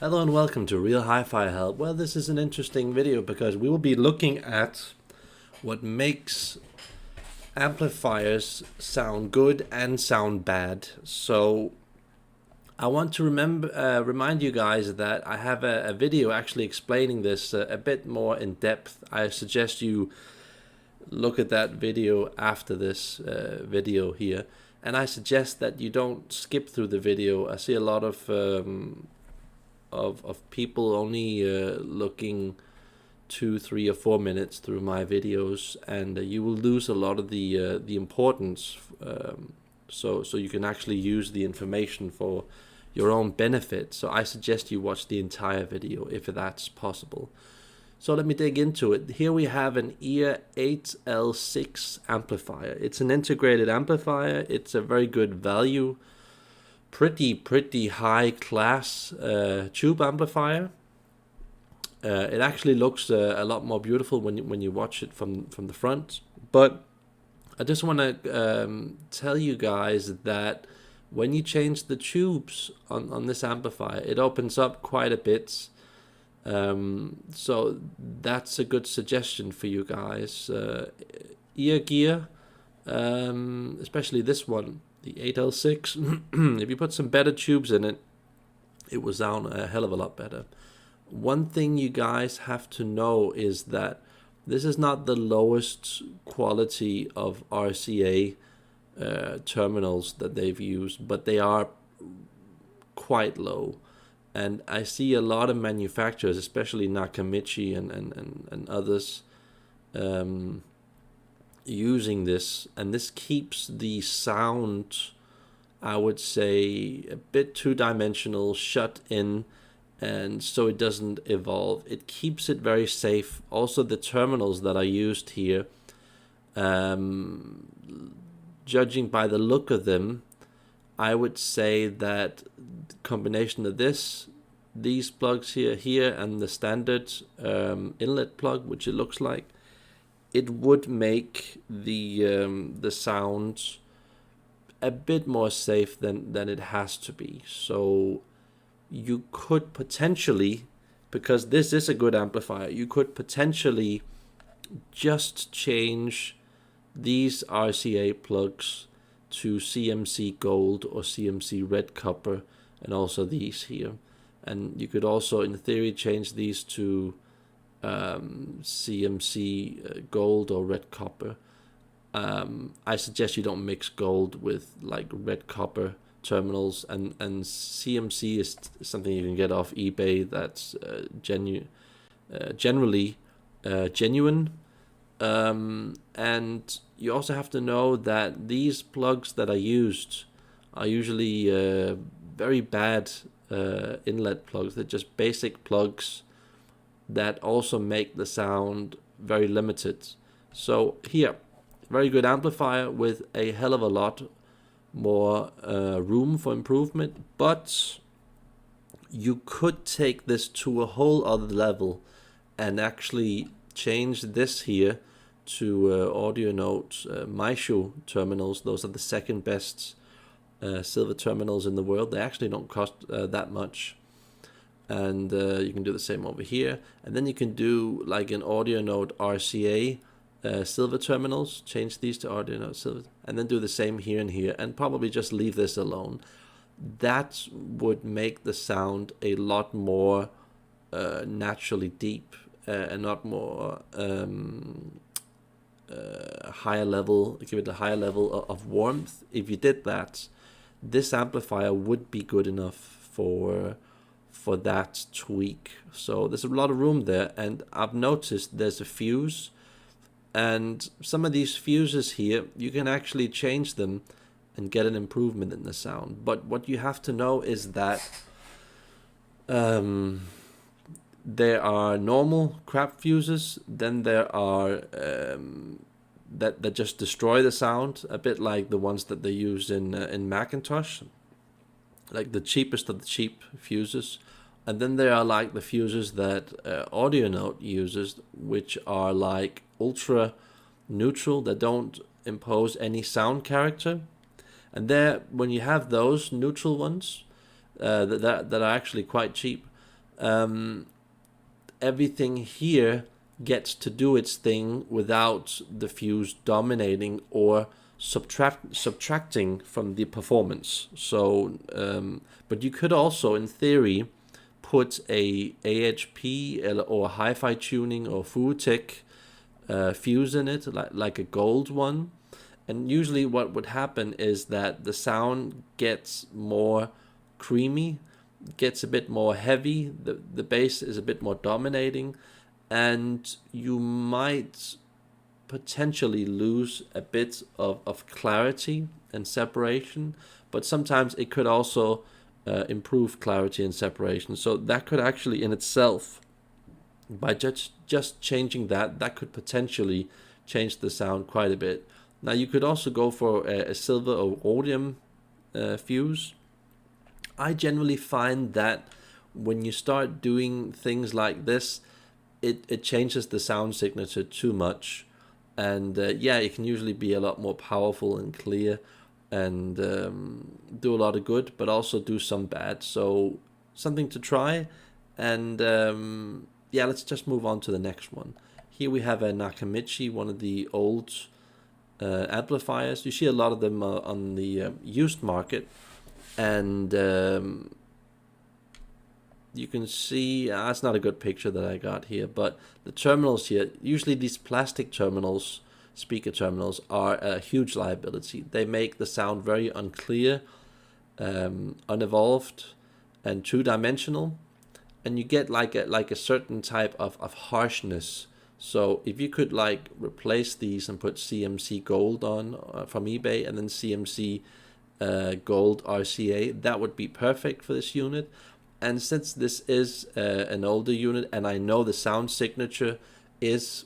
Hello and welcome to Real Hi-Fi Help. Well, this is an interesting video because we will be looking at what makes amplifiers sound good and sound bad. So I want to remind you guys that I have a video actually explaining this a bit more in depth. I suggest you look at that video after this video here. And I suggest that you don't skip through the video. I see a lot of people only looking 2, 3, or 4 minutes through my videos, and you will lose a lot of the importance. So you can actually use the information for your own benefit. So I suggest you watch the entire video if that's possible. So let me dig into it. Here we have an EAR8L6 amplifier. It's an integrated amplifier. It's a very good value. Pretty high class tube amplifier. It actually looks a lot more beautiful when you watch it from the front. But I just want to tell you guys that when you change the tubes on this amplifier, it opens up quite a bit. So that's a good suggestion for you guys. Ear gear, especially this one, the 8L6, if you put some better tubes in it, it will sound a hell of a lot better. One thing you guys have to know is that this is not the lowest quality of RCA terminals that they've used, but they are quite low. And I see a lot of manufacturers, especially Nakamichi and others, using this, and this keeps the sound, I would say, a bit two-dimensional, shut in, and so it doesn't evolve. It keeps it very safe. Also, the terminals that are used here, judging by the look of them, I would say that the combination of these plugs here, and the standard inlet plug, which it looks like, it would make the sound a bit more safe than it has to be. So you could potentially, because this is a good amplifier, you could potentially just change these RCA plugs to CMC gold or CMC red copper, and also these here. And you could also, in theory, change these to CMC gold or red copper. I suggest you don't mix gold with like red copper terminals, and CMC is something you can get off eBay that's generally genuine. And you also have to know that these plugs that are used are usually very bad inlet plugs. They're just basic plugs that also make the sound very limited. So here, very good amplifier with a hell of a lot more room for improvement, but you could take this to a whole other level and actually change this here to Audio Note Maishu terminals. Those are the second best silver terminals in the world. They actually don't cost that much. And you can do the same over here. And then you can do like an Audio Note RCA silver terminals, change these to Audio Note silver, and then do the same here and here, and probably just leave this alone. That would make the sound a lot more naturally deep, and not more higher level, give it a higher level of warmth. If you did that, this amplifier would be good enough for that tweak. So there's a lot of room there, and I've noticed there's a fuse, and some of these fuses here, you can actually change them and get an improvement in the sound. But what you have to know is that there are normal crap fuses, then there are that just destroy the sound, a bit like the ones that they use in Macintosh, like the cheapest of the cheap fuses. And then there are like the fuses that Audio Note uses, which are like ultra neutral, that don't impose any sound character. And there, when you have those neutral ones that are actually quite cheap, everything here gets to do its thing without the fuse dominating or subtracting from the performance. So, but you could also, in theory, put a AHP or HIFI tuning or Futek fuse in it, like a gold one. And usually what would happen is that the sound gets more creamy, gets a bit more heavy, the bass is a bit more dominating, and you might potentially lose a bit of clarity and separation, but sometimes it could also improve clarity and separation. So that could actually in itself, by just changing that could potentially change the sound quite a bit. Now you could also go for a silver or rhodium fuse. I generally find that when you start doing things like this, it changes the sound signature too much. And yeah, it can usually be a lot more powerful and clear and do a lot of good, but also do some bad. So something to try. And yeah, let's just move on to the next one. Here we have a Nakamichi, one of the old amplifiers. You see a lot of them on the used market. And you can see, it's not a good picture that I got here, but the terminals here, usually these plastic terminals, speaker terminals, are a huge liability. They make the sound very unclear, unevolved, and two-dimensional, and you get like a certain type of harshness. So if you could like replace these and put CMC Gold on from eBay, and then CMC Gold RCA, that would be perfect for this unit. And since this is an older unit, and I know the sound signature is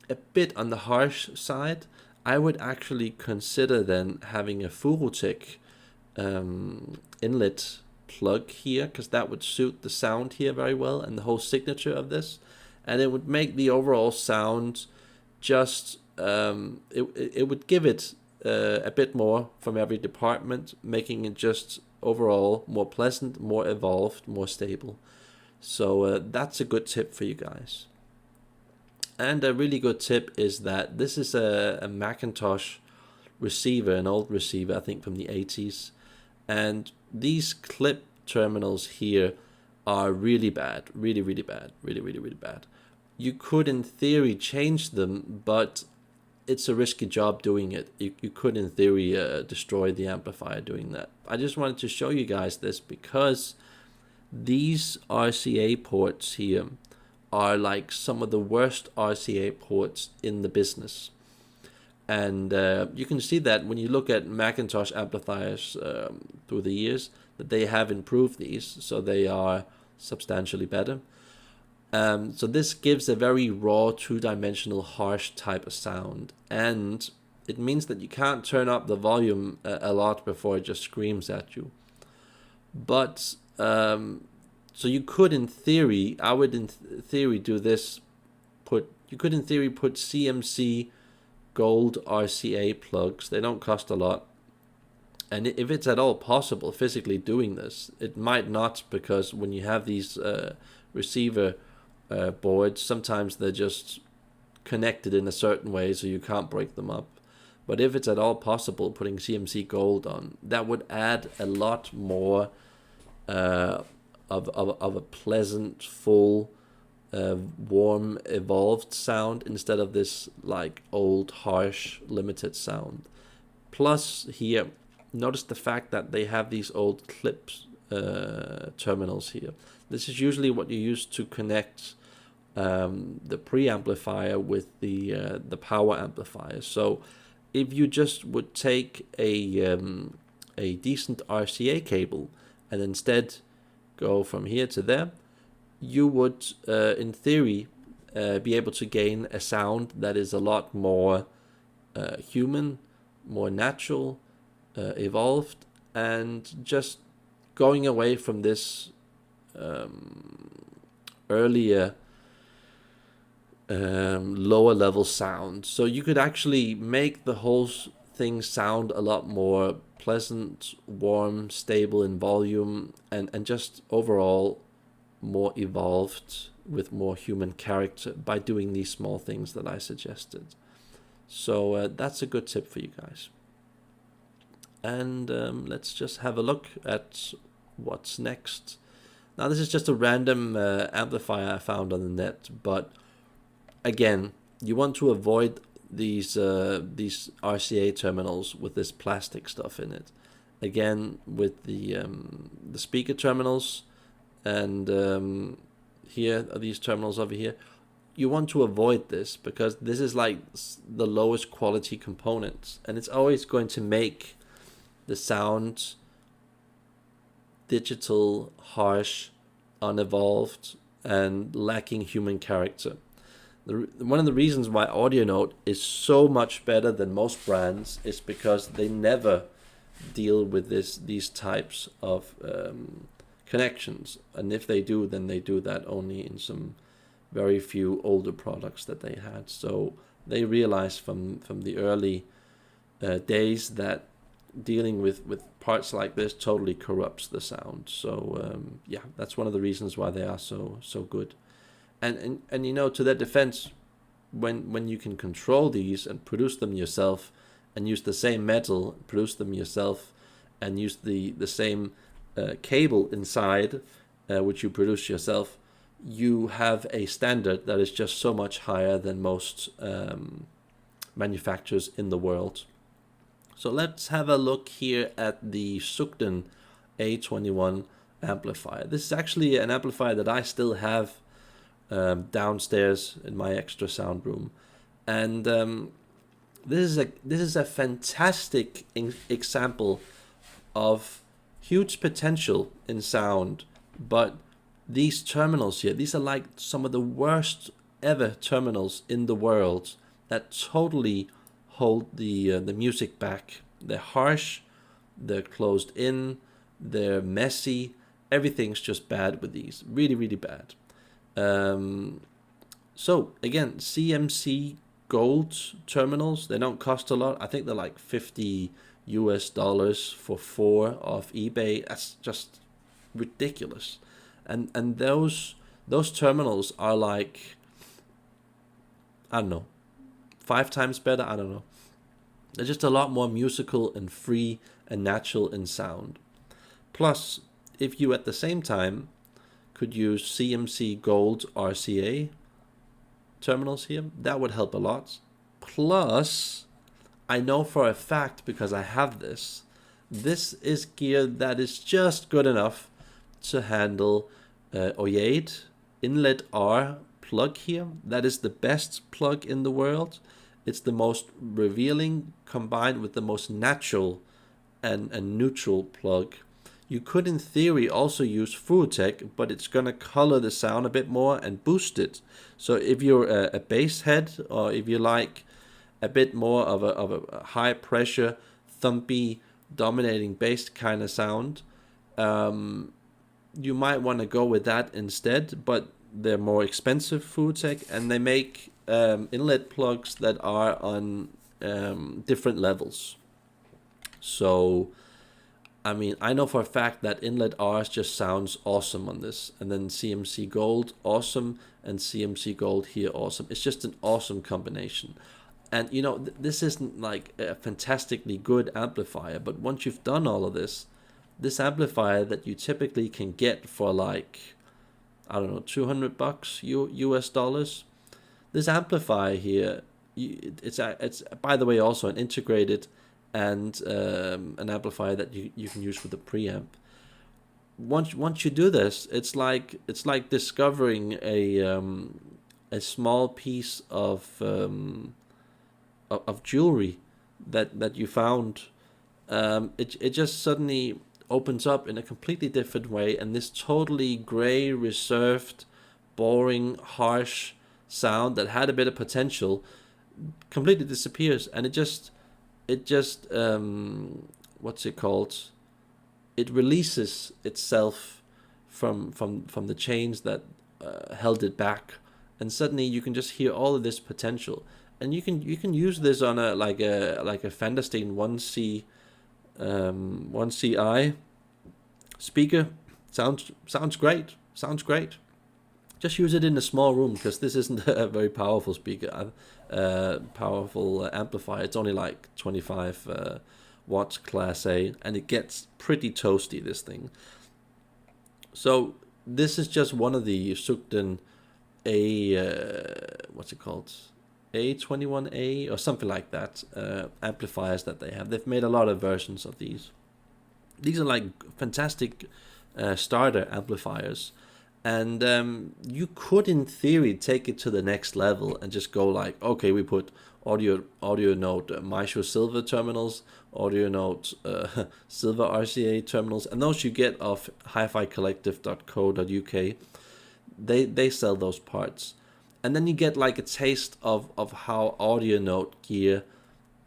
a bit on the harsh side, I would actually consider then having a Furutek inlet plug here, because that would suit the sound here very well and the whole signature of this, and it would make the overall sound just it would give it a bit more from every department, making it just overall more pleasant, more evolved, more stable. So that's a good tip for you guys. And a really good tip is that this is a Macintosh receiver, an old receiver, I think from the 80s. And these clip terminals here are really bad, really bad, really bad. You could in theory change them, but it's a risky job doing it. You could in theory destroy the amplifier doing that. I just wanted to show you guys this because these RCA ports here are like some of the worst RCA ports in the business. And you can see that when you look at Macintosh amplifiers through the years, that they have improved these, so they are substantially better. So this gives a very raw, two-dimensional, harsh type of sound, and it means that you can't turn up the volume a lot before it just screams at you. But so you could, in theory, I would in theory do this. You could in theory put CMC Gold RCA plugs. They don't cost a lot. And if it's at all possible physically doing this, it might not, because when you have these receiver boards, sometimes they're just connected in a certain way so you can't break them up. But if it's at all possible, putting CMC Gold on, that would add a lot more of a pleasant, full, warm, evolved sound instead of this like old, harsh, limited sound. Plus here, notice the fact that they have these old clips terminals here. This is usually what you use to connect the preamplifier with the power amplifier. So if you just would take a decent RCA cable and instead go from here to there, you would in theory be able to gain a sound that is a lot more human, more natural, evolved, and just going away from this earlier lower level sound. So you could actually make the whole thing sound a lot more pleasant, warm, stable in volume, and just overall more evolved with more human character by doing these small things that I suggested. So that's a good tip for you guys. And let's just have a look at what's next. Now this is just a random amplifier I found on the net, but again, you want to avoid these RCA terminals with this plastic stuff in it. Again, with the speaker terminals, and here are these terminals over here. You want to avoid this because this is like the lowest quality components, and it's always going to make the sound digital, harsh, unevolved, and lacking human character. One of the reasons why AudioNote is so much better than most brands is because they never deal with these types of connections, and if they do, then they do that only in some very few older products that they had. So they realized from the early days that dealing with parts like this totally corrupts the sound. So yeah, that's one of the reasons why they are so good. And you know, to their defense, when you can control these and produce them yourself, and use the same metal, produce them yourself, and use the same cable inside, which you produce yourself, you have a standard that is just so much higher than most manufacturers in the world. So let's have a look here at the Sugden A21 amplifier. This is actually an amplifier that I still have downstairs in my extra sound room, and this is a fantastic example of huge potential in sound. But these terminals here, these are like some of the worst ever terminals in the world that totally hold the music back. They're harsh, they're closed in, they're messy. Everything's just bad with these, really bad. So again, CMC gold terminals, they don't cost a lot. I think they're like $50 for 4 off eBay. That's just ridiculous. And those terminals are like, I don't know, 5 times better. I don't know. They're just a lot more musical and free and natural in sound. Plus, if you at the same time could use CMC Gold RCA terminals here, that would help a lot. Plus, I know for a fact, because I have this is gear that is just good enough to handle OYADE inlet-r plug here. That is the best plug in the world. It's the most revealing combined with the most natural and neutral plug. You could, in theory, also use Furutech, but it's going to color the sound a bit more and boost it. So if you're a bass head, or if you like a bit more of a high pressure, thumpy, dominating bass kind of sound, you might want to go with that instead. But they're more expensive, Furutech, and they make inlet plugs that are on different levels. So I mean, I know for a fact that inlet-r just sounds awesome on this, and then CMC Gold, awesome, and CMC Gold here, awesome. It's just an awesome combination. And you know, this isn't like a fantastically good amplifier, but once you've done all of this amplifier that you typically can get for like, I don't know, $200 US dollars, this amplifier here, it's by the way also an integrated and an amplifier that you can use with the preamp. Once you do this, it's like discovering a small piece of jewelry that you found. It just suddenly opens up in a completely different way, and this totally gray, reserved, boring, harsh sound that had a bit of potential completely disappears, and it just what's it called? It releases itself from the chains that held it back, and suddenly you can just hear all of this potential, and you can use this on a like a Fenderstein 1C 1CI speaker. Sounds great. Sounds great. Just use it in a small room, because this isn't a very powerful speaker, powerful amplifier. It's only like 25 watts class A, and it gets pretty toasty, this thing. So this is just one of the Sugden what's it called? A21A or something like that, amplifiers that they have. They've made a lot of versions of these. These are like fantastic starter amplifiers. And you could, in theory, take it to the next level and just go like, okay, we put audio note Maestro Silver terminals, audio note Silver RCA terminals, and those you get off hificollective.co.uk. They sell those parts, and then you get like a taste of how audio note gear,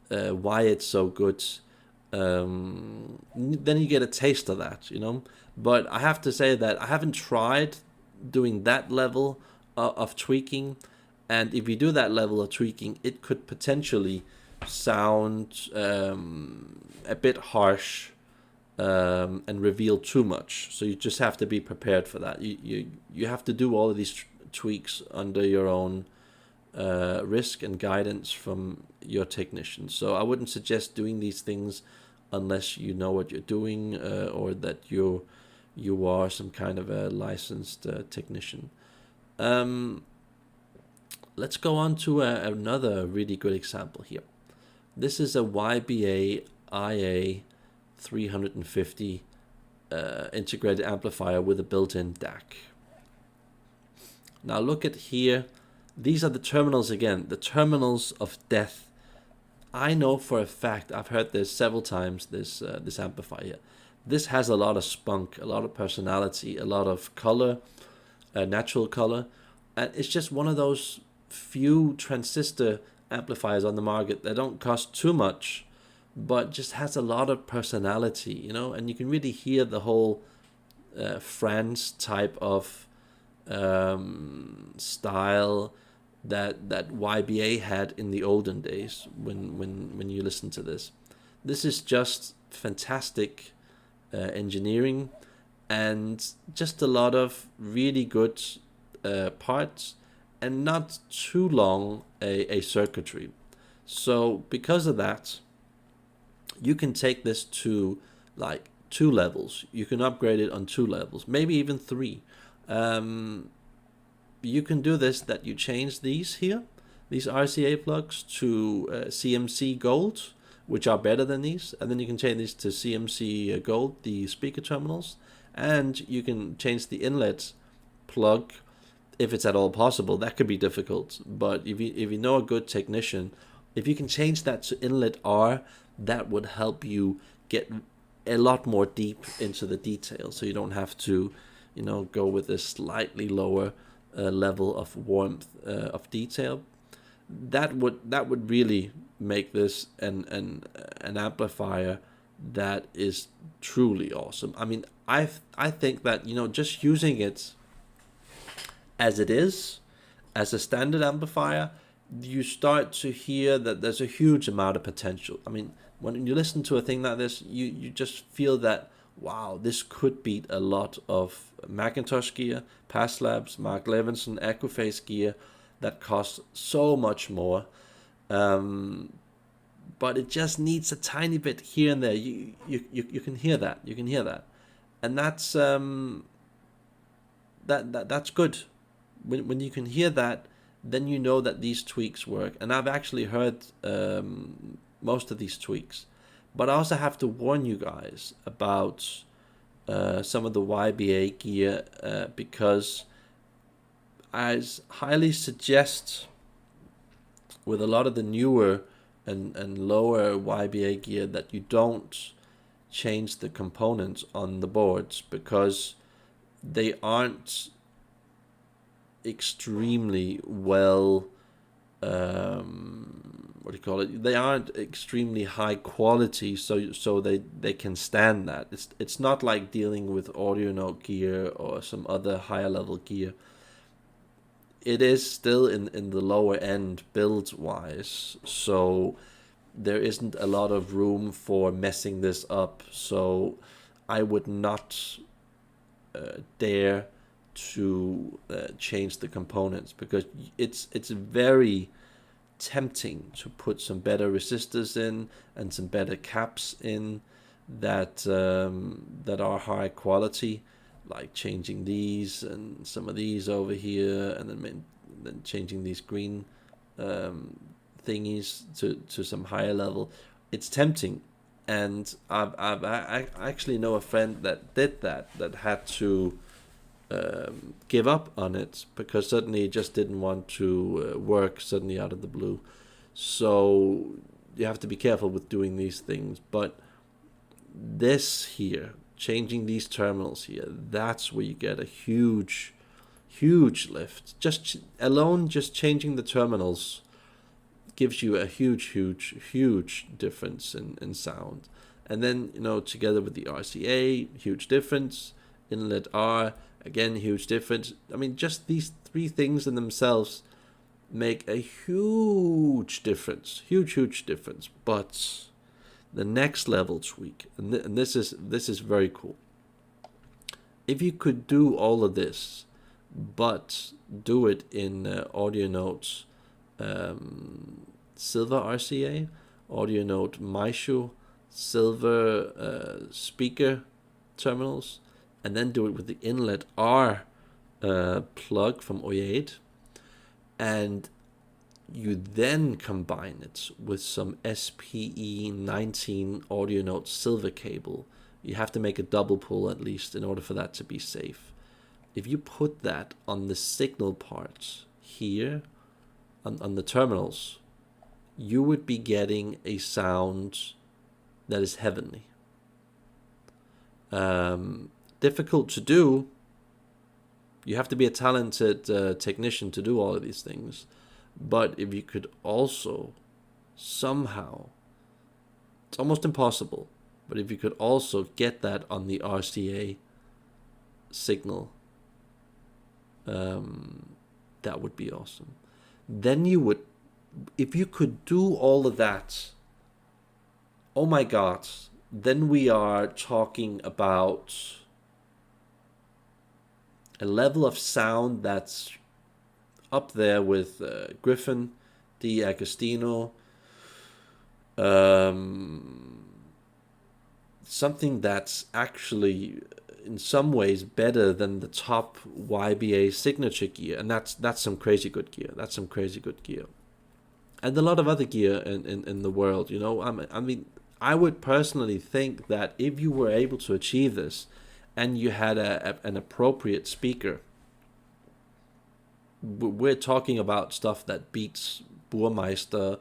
why it's so good. Then you get a taste of that, you know. But I have to say that I haven't tried doing that level of tweaking, and if you do that level of tweaking, it could potentially sound a bit harsh and reveal too much. So you just have to be prepared for that. You have to do all of these tweaks under your own risk and guidance from your technician. So I wouldn't suggest doing these things unless you know what you're doing, or that you are some kind of a licensed technician. Let's go on to another really good example here. This is a YBA IA 350 integrated amplifier with a built-in DAC. Now look at here. These are the terminals again, the terminals of death. I know for a fact, I've heard this several times, this amplifier. This has a lot of spunk, a lot of personality, a lot of color, natural color. And it's just one of those few transistor amplifiers on the market that don't cost too much, but just has a lot of personality, you know, and you can really hear the whole France type of style that YBA had in the olden days when you listen to this. This is just fantastic engineering, and just a lot of really good parts, and not too long a circuitry. So because of that, you can take this to like 2 levels. You can upgrade it on 2 levels, maybe even 3. You can do this, that you change these RCA plugs to CMC Gold, which are better than these, and then you can change these to CMC Gold, the speaker terminals, and you can change the inlet plug if it's at all possible. That could be difficult, but if you know a good technician, if you can change that to inlet-r, that would help you get a lot more deep into the details, so you don't have to, you know, go with a slightly lower level of warmth of detail. That would really make this an amplifier that is truly awesome. I mean, I think that, you know, just using it as it is, as a standard amplifier, you start to hear that there's a huge amount of potential. I mean, when you listen to a thing like this, you just feel that, wow, this could beat a lot of Macintosh gear, Past Labs, Mark Levinson, Equiphase gear that cost so much more. But it just needs a tiny bit here and there. You can hear that. You can hear that, and that's that's good. When you can hear that, then you know that these tweaks work. And I've actually heard most of these tweaks, but I also have to warn you guys about some of the YBA gear, because I highly suggest, with a lot of the newer and lower YBA gear, that you don't change the components on the boards, because they aren't extremely well, what do you call it? They aren't extremely high quality, so they can stand that. It's not like dealing with audio note gear or some other higher level gear. It is still in the lower end build wise, so there isn't a lot of room for messing this up. So I would not dare to change the components, because it's very tempting to put some better resistors in and some better caps in that are high quality, like changing these and some of these over here, and then changing these green thingies to some higher level. It's tempting, and I actually know a friend that did that had to give up on it, because suddenly it just didn't want to work suddenly out of the blue. So you have to be careful with doing these things. But this here, changing these terminals here, that's where you get a huge lift. Just changing the terminals gives you a huge difference in sound. And then, together with the RCA, huge difference. Inlet-r, again, huge difference. I mean, just these three things in themselves make a huge difference. Huge difference. But the next level tweak, and this is very cool. If you could do all of this, but do it in AudioNote Silver RCA, AudioNote Maishu Silver speaker terminals, and then do it with the inlet-r plug from OY8, and you then combine it with some SPE19 AudioNote Silver cable. You have to make a double pull at least in order for that to be safe. If you put that on the signal parts here, on the terminals, you would be getting a sound that is heavenly. Difficult to do. You have to be a talented technician to do all of these things. But if you could also somehow, it's almost impossible, but if you could also get that on the RCA signal, that would be awesome. Then you would, if you could do all of that, oh my God, then we are talking about a level of sound that's up there with Griffin, D'Agostino, something that's actually in some ways better than the top YBA signature gear, and that's some crazy good gear. That's some crazy good gear, and a lot of other gear in the world. I mean, I would personally think that if you were able to achieve this, and you had an appropriate speaker, we're talking about stuff that beats Burmeister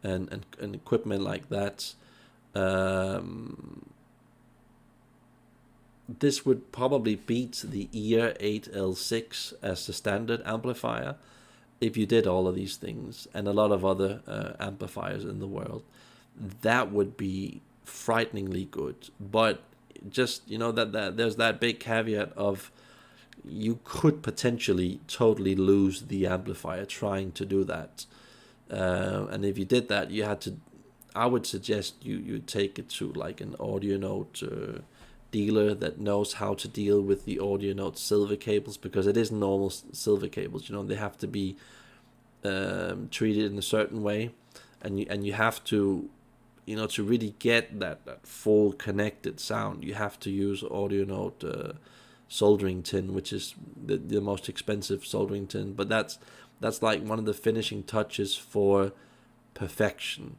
and equipment like that. This would probably beat the EAR 8L6 as the standard amplifier if you did all of these things, and a lot of other amplifiers in the world. That would be frighteningly good. But just, that there's that big caveat of you could potentially totally lose the amplifier trying to do that. And if you did that, you had to, I would suggest you take it to like an AudioNote dealer that knows how to deal with the AudioNote silver cables, because it isn't normal silver cables. They have to be treated in a certain way, and you have to, to really get that full connected sound, you have to use AudioNote soldering tin, which is the most expensive soldering tin, but that's like one of the finishing touches for perfection.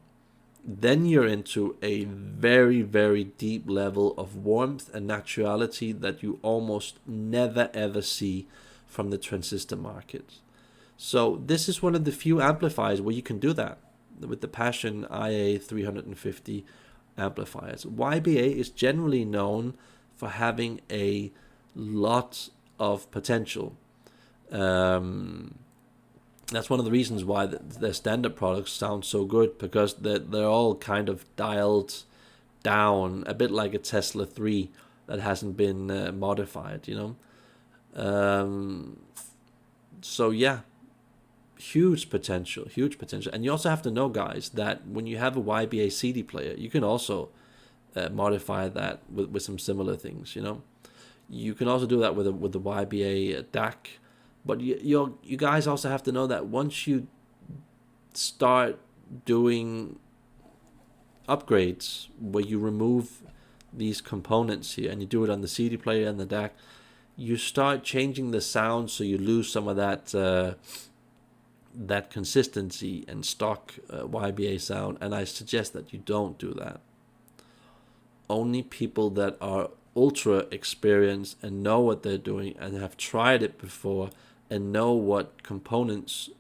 Then you're into a very, very deep level of warmth and naturality that you almost never ever see from the transistor market. So this is one of the few amplifiers where you can do that with the Passion IA350 amplifiers. YBA is generally known for having a lot of potential. That's one of the reasons why their standard products sound so good, because they're all kind of dialed down, a bit like a Tesla 3 that hasn't been modified, So yeah, huge potential. And you also have to know, guys, that when you have a YBA CD player, you can also modify that with some similar things, You can also do that with the YBA DAC, but you guys also have to know that once you start doing upgrades where you remove these components here and you do it on the CD player and the DAC, you start changing the sound, so you lose some of that consistency and stock YBA sound, and I suggest that you don't do that. Only people that are ultra experienced and know what they're doing and have tried it before and know what components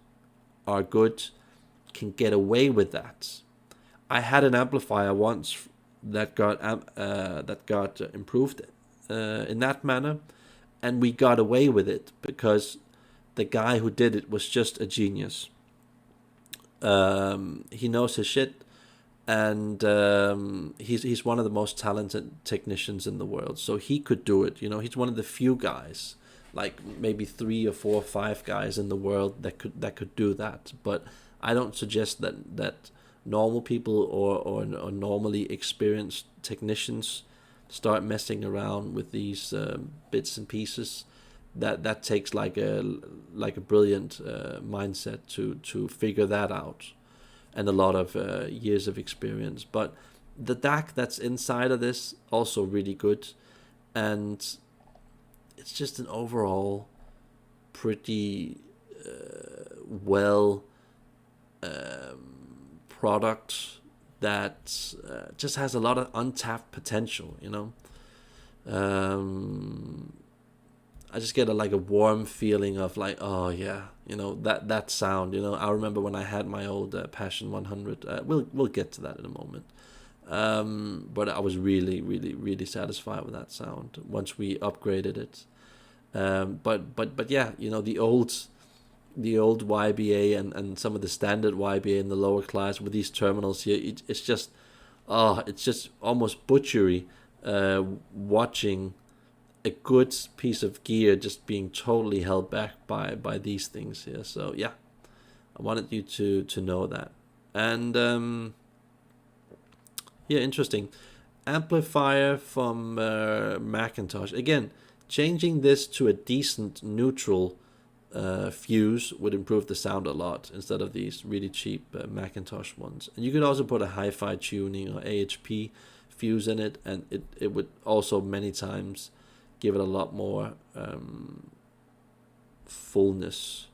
are good can get away with that. I had an amplifier once that got improved in that manner, and we got away with it because the guy who did it was just a genius. He knows his shit, and he's one of the most talented technicians in the world. So he could do it. He's one of the few guys, like maybe 3 or 4 or 5 guys in the world that could do that. But I don't suggest that normal people or normally experienced technicians start messing around with these bits and pieces. That takes like a brilliant mindset to figure that out, and a lot of years of experience. But the DAC that's inside of this also really good, and it's just an overall pretty well product that just has a lot of untapped potential. I just get a warm feeling of like, oh yeah, that sound. I remember when I had my old Passion 100. We'll get to that in a moment. But I was really, really, really satisfied with that sound once we upgraded it. But yeah, the old YBA and some of the standard YBA in the lower class with these terminals here, it's just almost butchery watching a good piece of gear just being totally held back by these things here. So yeah, I wanted you to know that. And yeah, interesting. Amplifier from Macintosh. Again, changing this to a decent neutral fuse would improve the sound a lot instead of these really cheap Macintosh ones. And you could also put a HIFI tuning or AHP fuse in it, and it would also many times give it a lot more fullness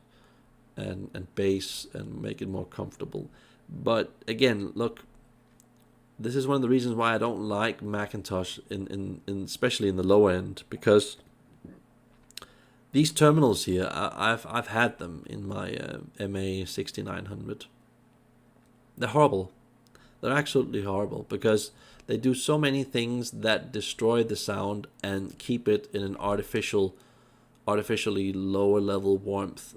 and bass and make it more comfortable. But again, look, this is one of the reasons why I don't like Macintosh in especially in the lower end, because these terminals here, I've had them in my MA 6900. They're horrible. They're absolutely horrible because they do so many things that destroy the sound and keep it in an artificially lower level warmth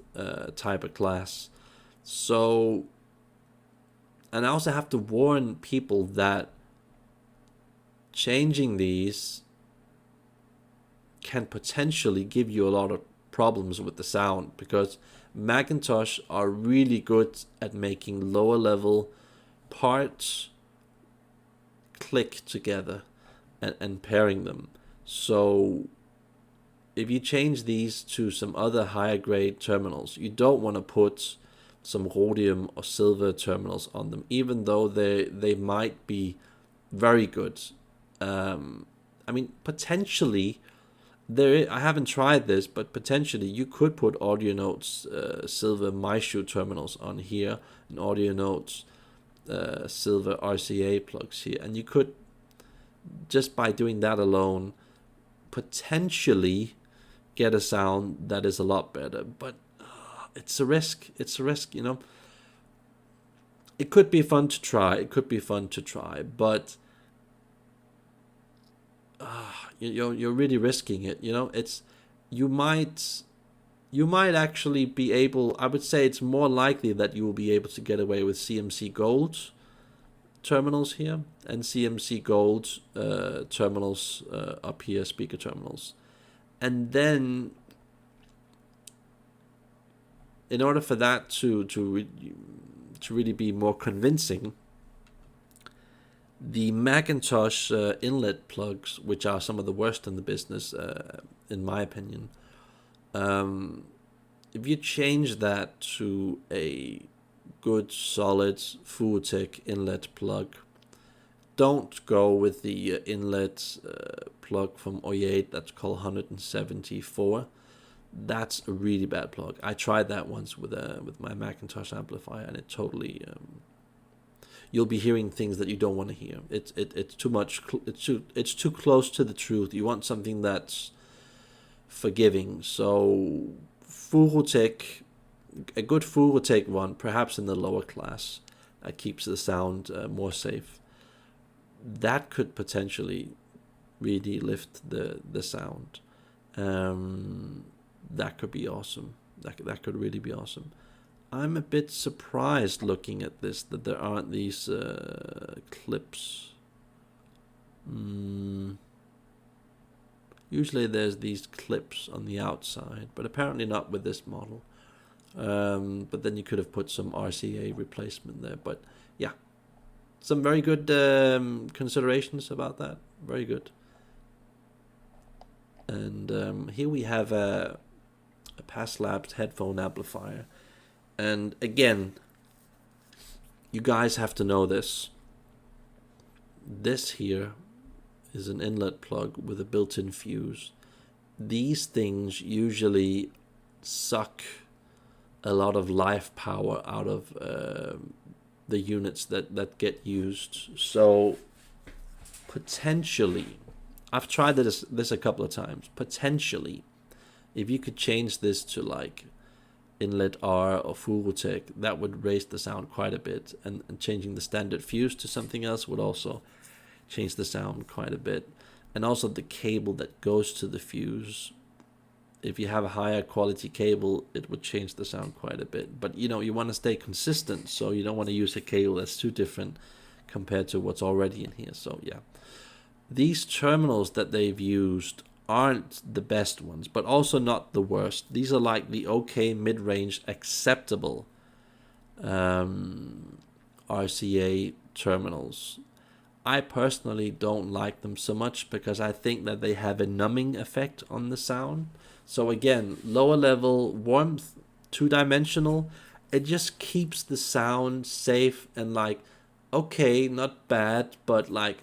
type of class. So, and I also have to warn people that changing these can potentially give you a lot of problems with the sound, because Macintosh are really good at making lower level parts click together and pairing them. So if you change these to some other higher grade terminals, you don't want to put some rhodium or silver terminals on them, even though they might be very good. I mean, potentially I haven't tried this, but potentially you could put Audio Notes silver Maishu terminals on here, and Audio Notes silver RCA plugs here, and you could, just by doing that alone, potentially get a sound that is a lot better. But it's a risk. It could be fun to try. But you're really risking it. You might actually be able. I would say it's more likely that you will be able to get away with CMC Gold terminals here and CMC Gold terminals up here, speaker terminals, and then in order for that to really be more convincing, The Macintosh inlet plugs, which are some of the worst in the business, in my opinion, if you change that to a good solid Fuotech inlet plug, don't go with the inlet plug from OE8 that's called 174. That's a really bad plug. I tried that once with my Macintosh amplifier, and it totally you'll be hearing things that you don't want to hear. It's too much. It's too close to the truth. You want something that's forgiving. So Fuotech, a good Fuotech one, perhaps in the lower class, that keeps the sound more safe. That could potentially really lift the sound. That could be awesome. That could really be awesome. I'm a bit surprised looking at this that there aren't these clips. Usually there's these clips on the outside, but apparently not with this model. But then you could have put some RCA replacement there. But yeah, some very good considerations about that. Very good. And here we have a Paslabs headphone amplifier. And again, you guys have to know this. This here is an inlet plug with a built-in fuse. These things usually suck a lot of live power out of the units that get used. So potentially, I've tried this a couple of times. Potentially, if you could change this to like inlet-r or Fuotech, that would raise the sound quite a bit, and changing the standard fuse to something else would also change the sound quite a bit. And also the cable that goes to the fuse, if you have a higher quality cable, it would change the sound quite a bit. But you know, you want to stay consistent, so you don't want to use a cable that's too different compared to what's already in here. So yeah, these terminals that they've used aren't the best ones, but also not the worst. These are like the okay mid-range acceptable RCA terminals. I personally don't like them so much because I think that they have a numbing effect on the sound. So again, lower level warmth, two-dimensional, it just keeps the sound safe and like, okay, not bad, but like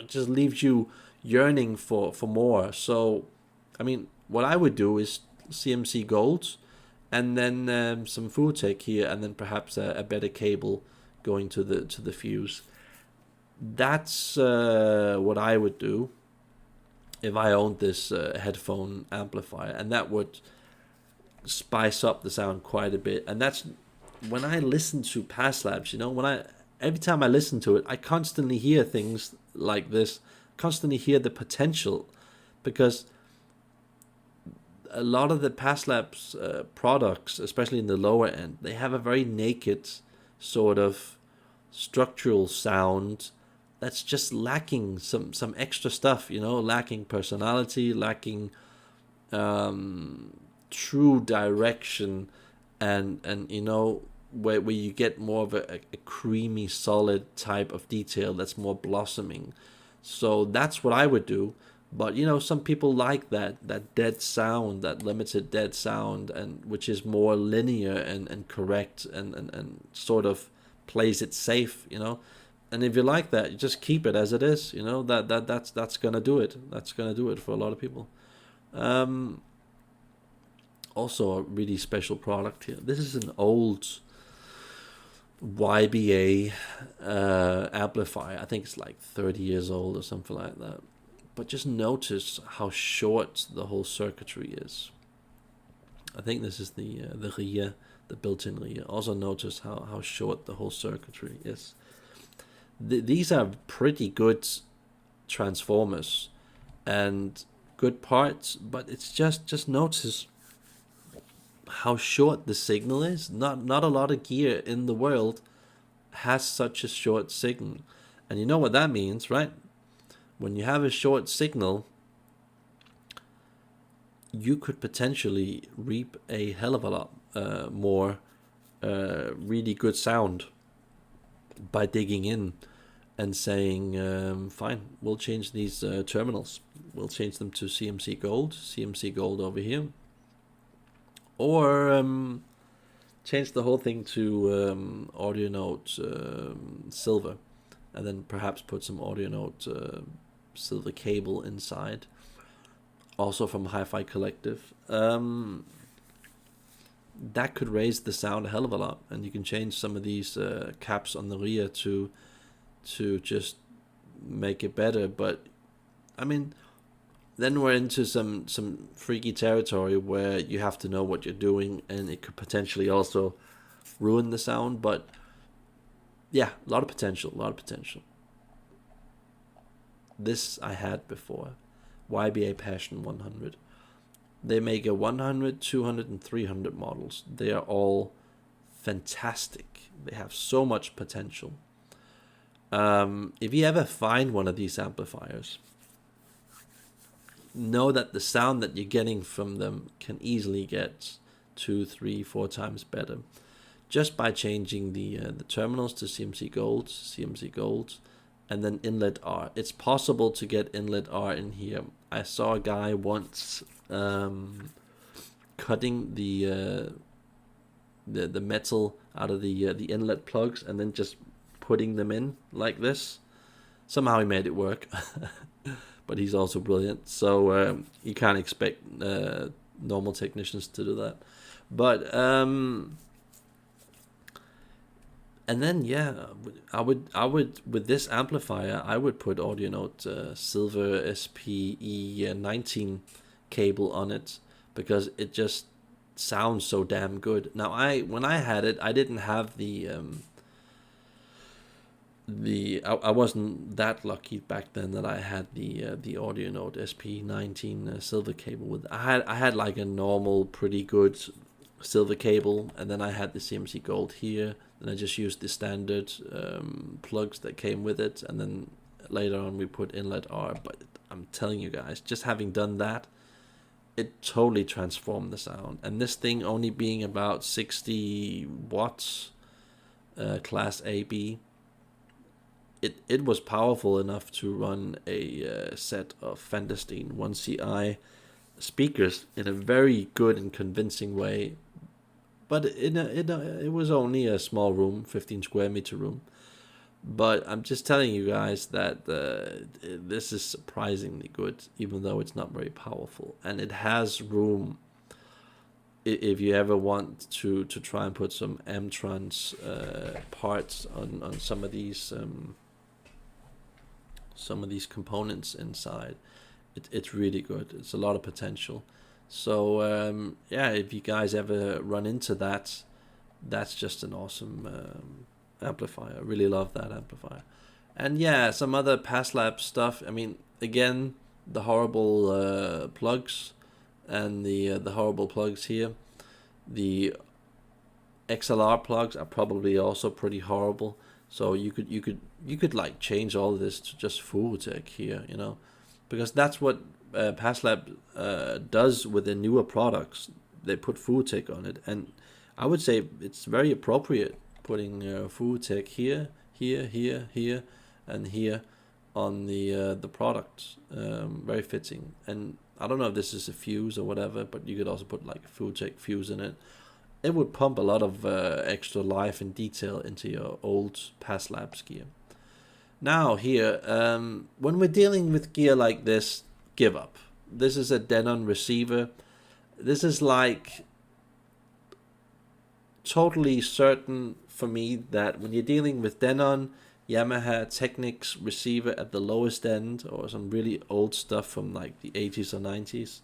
just leaves you yearning for more. So I mean, what I would do is CMC Gold, and then some Fuotech here, and then perhaps a better cable going to the fuse. That's what I would do if I owned this headphone amplifier, and that would spice up the sound quite a bit. And that's when I listen to Paslabs, you know, every time I listen to it, I constantly hear things like this, constantly hear the potential, because a lot of the Paslabs products, especially in the lower end, they have a very naked sort of structural sound that's just lacking some extra stuff, you know, lacking personality, lacking true direction, and you know, where you get more of a creamy solid type of detail that's more blossoming. So that's what I would do. But you know, some people like that dead sound, that limited dead sound, and which is more linear and correct and sort of plays it safe, you know. And if you like that, you just keep it as it is, you know. That's gonna do it. That's gonna do it for a lot of people. Also a really special product here. This is an old YBA amplifier. I think it's like 30 years old or something like that. But just notice how short the whole circuitry is. I think this is the RIA, the built-in RIA. Also notice how short the whole circuitry is. These are pretty good transformers and good parts, but it's just notice how short the signal is. Not a lot of gear in the world has such a short signal. And you know what that means, right? When you have a short signal, you could potentially reap a hell of a lot more really good sound by digging in. and saying, fine, we'll change these terminals. We'll change them to CMC Gold over here. Or change the whole thing to Audio Note Silver, and then perhaps put some Audio Note Silver cable inside, also from HIFI Collective. That could raise the sound a hell of a lot, and you can change some of these caps on the rear to just make it better. But I mean, then we're into some freaky territory where you have to know what you're doing, and it could potentially also ruin the sound. But yeah, a lot of potential. This I had before. YBA Passion 100. They make a 100, 200, and 300 models. They are all fantastic. They have so much potential. If you ever find one of these amplifiers, know that the sound that you're getting from them can easily get 2, 3, 4 times better, just by changing the terminals to CMC Gold, and then inlet-r. It's possible to get inlet-r in here. I saw a guy once cutting the metal out of the inlet plugs and then just putting them in like this. Somehow he made it work. But he's also brilliant, so you can't expect normal technicians to do that. But and then yeah, I would with this amplifier I would put Audio Note Silver SPE19 cable on it, because it just sounds so damn good. Now when I had it, I didn't have I wasn't that lucky back then that I had the Audio Note SP19 silver cable with. I had like a normal pretty good silver cable, and then I had the CMC Gold here. Then I just used the standard plugs that came with it, and then later on we put inlet-r. But I'm telling you guys, just having done that, it totally transformed the sound. And this thing only being about 60 watts, class AB. It was powerful enough to run a set of Fenderstein 1CI speakers in a very good and convincing way. But it was only a small room, 15 square meter room. But I'm just telling you guys that this is surprisingly good, even though it's not very powerful. And it has room, if you ever want to try and put some Amtrans parts on some of these components inside. It's really good. It's a lot of potential. So yeah, if you guys ever run into that, that's just an awesome amplifier. I really love that amplifier. And yeah, some other PassLab stuff. I mean, again, the horrible plugs and the horrible plugs here. The XLR plugs are probably also pretty horrible. So you could like change all of this to just FullTech here, you know, because that's what PassLab does with the newer products. They put FullTech on it, and I would say it's very appropriate putting FullTech here, and here on the product. Very fitting. And I don't know if this is a fuse or whatever, but you could also put like a FullTech fuse in it. It would pump a lot of extra life and detail into your old PassLabs gear. Now here, when we're dealing with gear like this, give up. This is a Denon receiver. This is like totally certain for me that when you're dealing with Denon, Yamaha Technics receiver at the lowest end, or some really old stuff from like the 80s or 90s,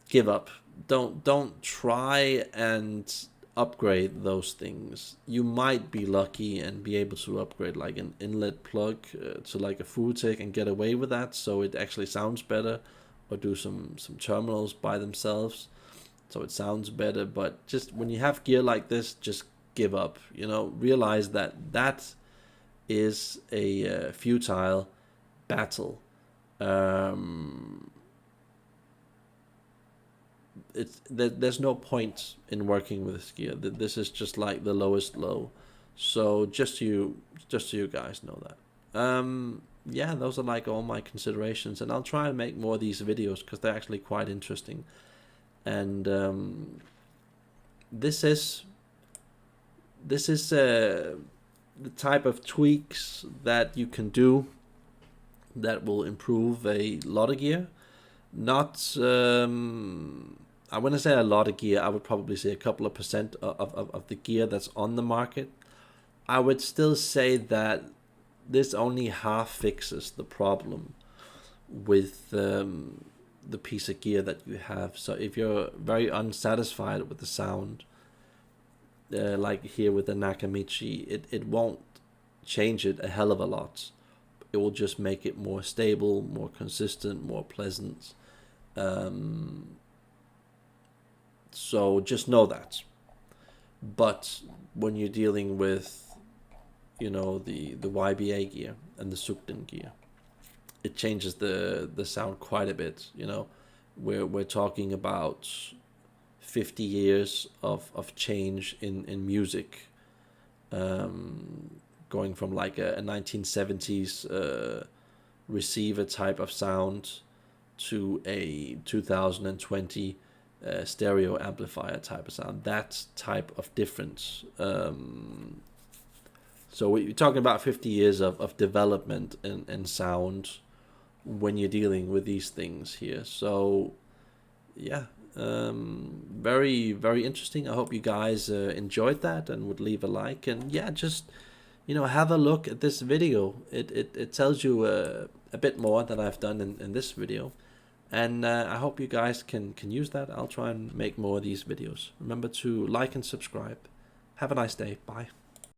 give up. Don't try and upgrade those things. You might be lucky and be able to upgrade like an inlet plug to like a FullTech and get away with that, so it actually sounds better, or do some terminals by themselves so it sounds better. But just when you have gear like this, just give up. You know, realize that is a futile battle. There's no point in working with this gear. This is just like the lowest low. So just so you guys know that. Yeah, those are like all my considerations, and I'll try and make more of these videos because they're actually quite interesting. And this is the type of tweaks that you can do that will improve a lot of gear. Not I wouldn't say a lot of gear. I would probably say a couple of percent of the gear that's on the market. I would still say that this only half fixes the problem with the piece of gear that you have. So if you're very unsatisfied with the sound, like here with the Nakamichi, it won't change it a hell of a lot. It will just make it more stable, more consistent, more pleasant. So just know that. But when you're dealing with, you know, the YBA gear and the Sugden gear, it changes the sound quite a bit. You know, we're talking about 50 years of change in music, going from like a 1970s receiver type of sound to a 2020 stereo amplifier type of sound. That type of difference. So we're talking about 50 years of development in sound when you're dealing with these things here. So yeah, very, very interesting. I hope you guys enjoyed that and would leave a like. And yeah, just, you know, have a look at this video. It tells you a bit more than I've done in this video. And I hope you guys can use that. I'll try and make more of these videos. Remember to like and subscribe. Have a nice day. Bye.